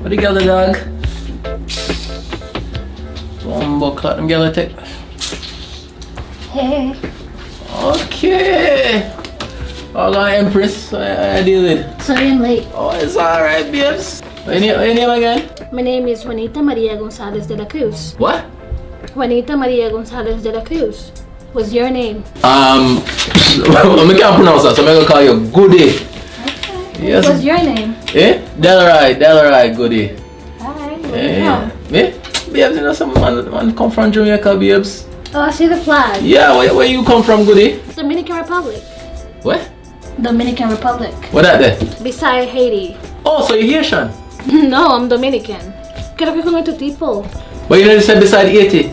What the girl the dog? One buck let them girl take. Hey. Okay. All right, Empress. I deal with. Sorry I'm late. Oh, it's alright, babes. What your name again? My name is Juanita Maria Gonzalez de la Cruz. What? Juanita Maria Gonzalez de la Cruz. What's your name? I can't pronounce that, so I'm gonna call you Goody. Okay. Yes. What's your name? Eh? Delray, Goody. Alright, where you Yeah. from? Me? Babes, you know some man come from Jamaica, babes. Oh, I see the flag. Yeah, where you come from, Goody? Dominican Republic. What? Dominican Republic. What that there? Beside Haiti. Oh, so you're Haitian? No, I'm Dominican. Creo que con este tipo. But you know you said beside Haiti?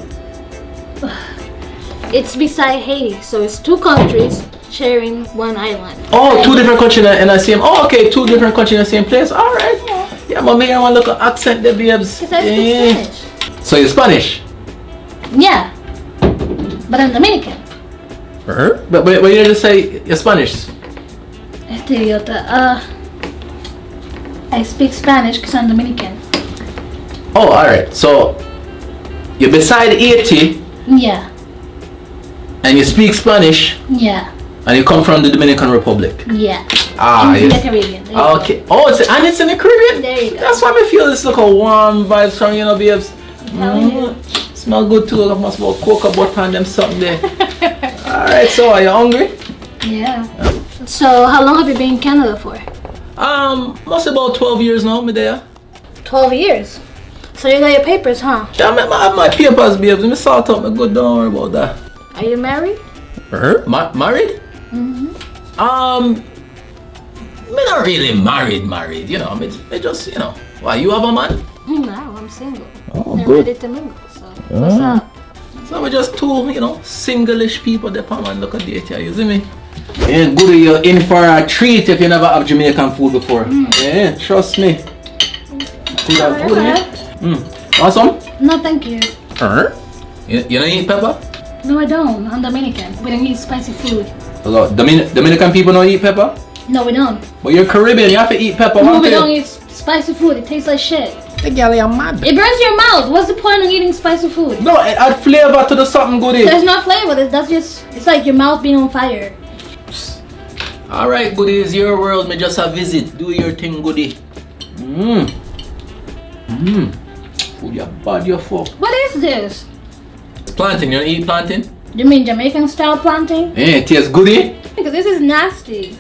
It's beside Haiti, so it's two countries sharing one island. Oh, two different countries in the same. Oh, okay, two different countries in the same place. All right. Yeah, but me, I want to look at accent there, babes. Because I speak Spanish. So you're Spanish? Yeah, but I'm Dominican. But you didn't say you're Spanish. Este idiota. I speak Spanish because I'm Dominican. Oh, all right. So you're beside Haiti Yeah, and you speak Spanish yeah, and you come from the Dominican Republic. yeah. Ah, In the yes. Caribbean. There you go. Okay. Oh, it's in the Caribbean. There you go. That's why I feel this little warm vibes from you know, babes. Telling you. Smell good too. I must have cocoa butter and them something there. All right. So are you hungry? Yeah. So how long have you been in Canada for? Must about 12 years now, me there. 12 years. So you got your papers, huh? Yeah, I have my papers, babes. Let me sort out my good. Don't worry about that. Are you married? Married? Mm-hmm. Me not really married. You know, me just, you know. Why, you have a man? No, I'm single. Oh, I'm good. ready to mingle. So what's up? So we're just two, you know, single-ish people that come and look at date here, you see me? Yeah, good, you're in for a treat if you never have Jamaican food before. Yeah, trust me. Food have food, yeah? Want some? No, thank you. You don't eat pepper? No, I don't. I'm Dominican. We don't eat spicy food. Hello, Dominican people don't eat pepper? No, we don't. But you're Caribbean, you have to eat pepper. No, we don't eat spicy food. It tastes like shit. The girl, you're mad. It burns your mouth. What's the point of eating spicy food? No, it add flavor to the something goodie. There's no flavor. That's just, it's like your mouth being on fire. Alright, goodie, it's your world. Me just a visit. Do your thing, goodie. Food you bad, you fuck. What is this? It's plantain. You don't eat plantain? You mean Jamaican style plantain? Yeah, it tastes goodie. Because this is nasty.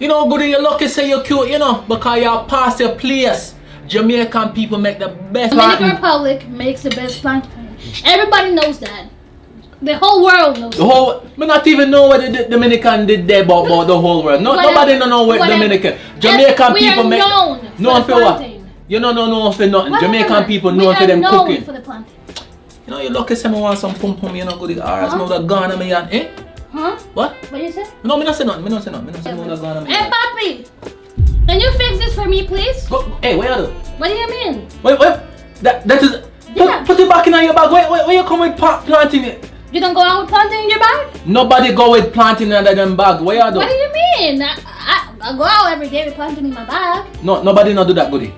You know, goodie, you're lucky say you're cute, you know, because you're past your place. Jamaican people make the best Dominican plantain. Republic makes the best plantain. Everybody knows that. The whole world knows The whole, me not even know what the Dominican did there about the whole world. No, nobody don't know what Dominican. Jamaican we people are make. known No for for the what? plantain. You know, no for nothing. Whatever. Jamaican people We known for are them known cooking. for the plantain. You know, you lucky say me want some pum pum, you know, goodie. Alright, so me would have gone on me and, eh? Huh? What? What do you say? No, me not say nothing. Me not say nothing. Me not say me would have gone on me. Hey, papi! Can you fix this for me, please? Go, hey, what you do? What do you mean? Wait. That is. Yeah. Put it back in your bag. Where you come with planting it? You don't go out with plantain in your bag? Nobody go with planting under them bag. What you do? What do you mean? I go out every day with plantain in my bag. No, nobody not do that, goodie.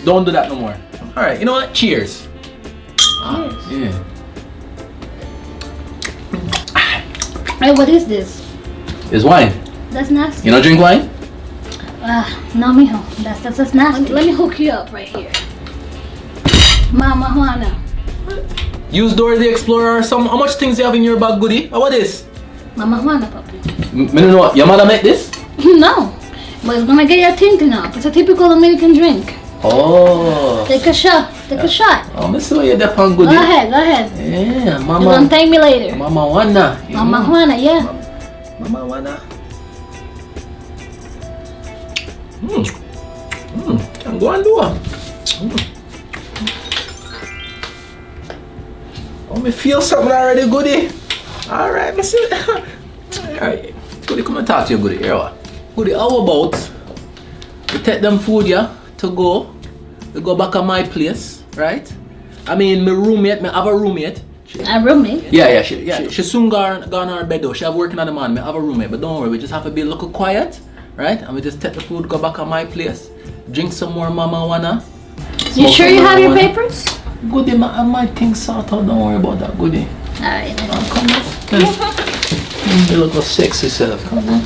Don't do that no more. Alright, you know what? Cheers. Cheers. Yeah. Hey, what is this? It's wine. That's nasty. You don't drink wine? No, mijo. That's nasty. Let me hook you up right here. Mama Juana. Use Dora the Explorer or some. How much things you have in your bag, goodie? What is? Mama Juana, papi. Me don't know. Your mother make this? No. But it's gonna get your tinting up. It's a typical Dominican drink. Oh. Take a shot. Take a shot. Oh, me see what you dep on, goodie. Go ahead. Yeah, You're mama. gonna thank me later. Mama Juana. Mama Juana, yeah. Mama Juana. Can go and do it. Oh, me feel something already, goodie. Alright, me see. Alright, goodie, come and talk to you, goodie. Here, what? Goodie, how about you take them food, yeah, to go. We go back at my place, right? I mean, my roommate, me have a roommate. A roommate? Yeah, she soon gone her bed though. She have working on the man. Me have a roommate, but don't worry, we just have to be a little quiet, right? And we just take the food, go back at my place, drink some more mama wanna, You sure you have your marijuana. papers? Goody, my things sort out. Don't worry about that, Goody. Alright. Come on. You look so sexy self. Come on.